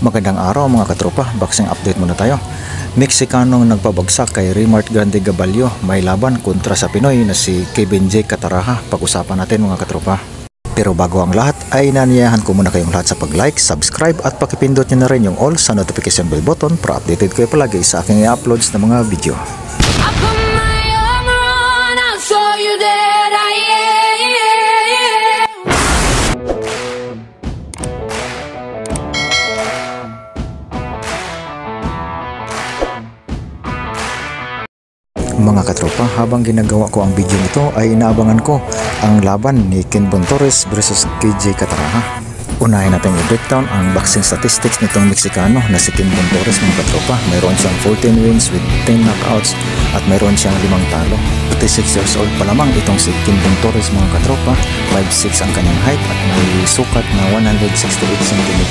Magandang araw mga katropa, boxing update muna tayo. Mexicanong nagpabagsak kay Rimart Grande Gabalio, may laban kontra sa Pinoy na si Kevin J. Cataraha. Pag-usapan natin mga katropa. Pero bago ang lahat ay naniyahan ko muna kayong lahat sa pag-like, subscribe at pakipindot nyo na rin yung all sa notification bell button para updated kayo palagi sa aking i-uploads na mga video. Mga katropa, habang ginagawa ko ang video nito ay inaabangan ko ang laban ni Kinbon Torres versus KJ Cataraha. Unahin natin i-breakdown ang boxing statistics nitong Meksikano na si Kinbon Torres mga katropa. Mayroon siyang 14 wins with 10 knockouts at mayroon siyang 5 talo. 36 years old pa lamang itong si Kinbon Torres mga katropa. 5'6 ang kanyang height at may sukat na 168 cm.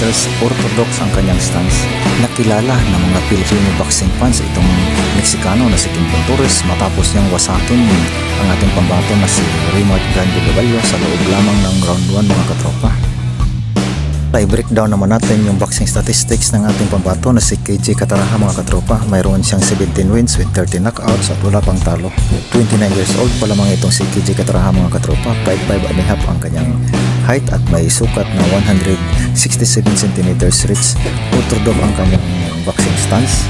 Orthodox ang kanyang stance. Nakilala ng mga Filipino boxing fans itong Meksikano na si Kinbon Torres matapos niyang wasakin ang ating pambato na si Rimart Grande Gabalio sa loob lamang ng round 1 mga katropa. I-breakdown naman natin yung boxing statistics ng ating pambato na si KJ Cataraha mga katropa. Mayroon siyang 17 wins with 30 knockouts at wala pang talo. 29 years old pa lamang itong si KJ Cataraha mga katropa. 5'5" ang kanyang height at may sukat na 167 cm reach. Orthodox ang kanyang boxing stance.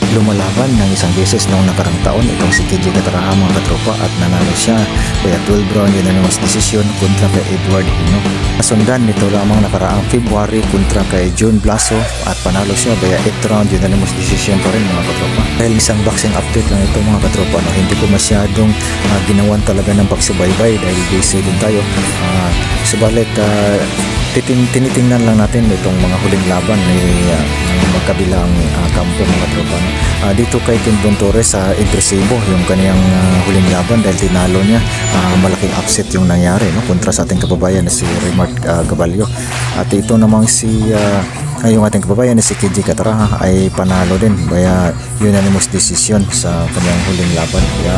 Lumalaban ng isang beses noong nakarang taon itong si KJ Cataraha mga katropa at nanalo siya via 12 round unanimous decision kontra kay Edward Hino. Nasundan nito lamang nakaraang February kontra kay June Blaso at panalo siya via 8 round unanimous decision pa rin mga katropa. Dahil isang boxing update lang ito mga katropa, no, hindi ko masyadong ginawan talaga ng pagsubaybay dahil busy din tayo. Subalit tinitingnan lang natin itong mga huling laban ni magkabilang kampo mga katropa. Dito kay Kinbon Torres impresibo yung kaniyang huling laban dahil tinalo niya. Malaking upset yung nangyari kontra sa ating kababayan na si Rimart Gabalio. At ito namang yung ating kababayan na si KJ Cataraha ay panalo din via unanimous decision sa kaniyang huling laban. Kaya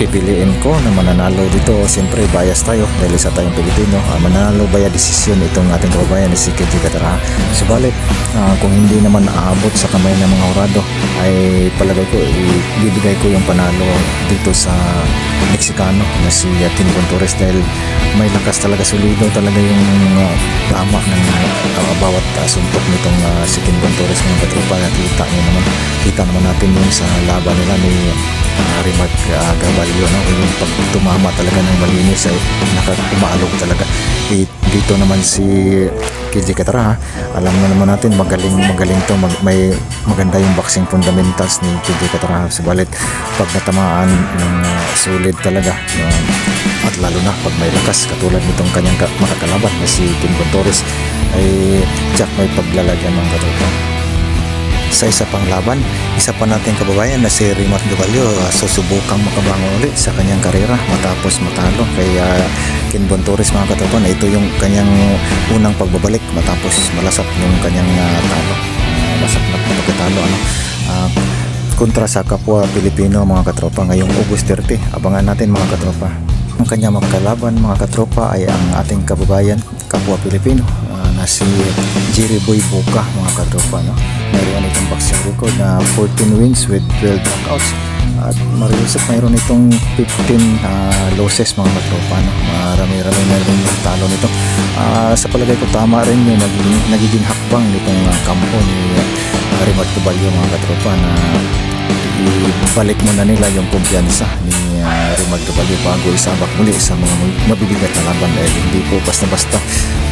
pipiliin ko na mananalo dito. Siyempre bias tayo dahil isa tayong Pilipino. Mananalo via decision itong ating kababayan na si KJ Cataraha. Subalit kung hindi naman aabot sa kamay ng mga hurado ay palagay ko ibibigay ko yung panalo dito sa Meksikano na si Kinbon Torres dahil may lakas talaga, solido talaga yung tama ng bawat suntok nitong si Kinbon Torres mga katropa. Kita naman natin yung sa laban nila ni Rimart Gabalio, yung pagtumama talaga ng malinis ay nakapumaalog talaga. Dito naman si KJ Cataraha, alam na naman natin magaling to, may maganda yung boxing fundamentals ni KJ Cataraha. Subalit pag natamaan ng solid talaga at lalo na pag may lakas katulad nitong kanyang makakalaban na si Kinbon Torres ay Jack may paglalagyan ng katropa. Sa isa pang laban, isa pa nating kababayan na si Rimart Gabalio susubukang makabangon ulit sa kanyang karera matapos matalo kay Kinbon Torres mga katropa. Ito yung kanyang unang pagbabalik matapos malasap yung kanyang talo. Malasap na pagkatalo kontra sa kapwa Pilipino mga katropa ngayong August 30. Abangan natin mga katropa. Ang kanyang makakalaban mga katropa ay ang ating kababayan kapwa Pilipino na si Jerry Boy Boca mga katropa. Mayroon itong boxing record na 14 wins with 12 knockouts at mariusap mayroon itong 15 losses mga katropa. Marami-rami na rin yung talo nito. Sa palagay ko tama rin yung nagiging hakbang nitong kampo ni Rimart Gabalio mga katropa na ibalik muna nila yung kumpiyansa ni Rimart Gabalio bago isabak muli sa mga mabibigat na laban dahil hindi po basta-basta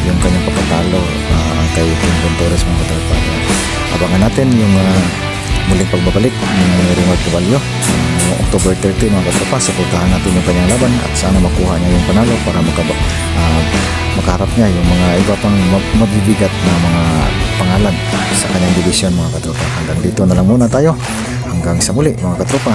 yung kanyang pagkatalo kay Kinbon Torres mga katropa. Abangan natin yung muling pagbabalik ni Rimart Gabalio October 30 mga katropa. Suportahan natin yung kanyang laban at sana makuha niya yung panalo para makaharap niya yung mga iba pang mabibigat na mga pangalan sa kanyang division mga katropa. Hanggang dito na lang muna tayo. Hanggang sa muli mga katropa.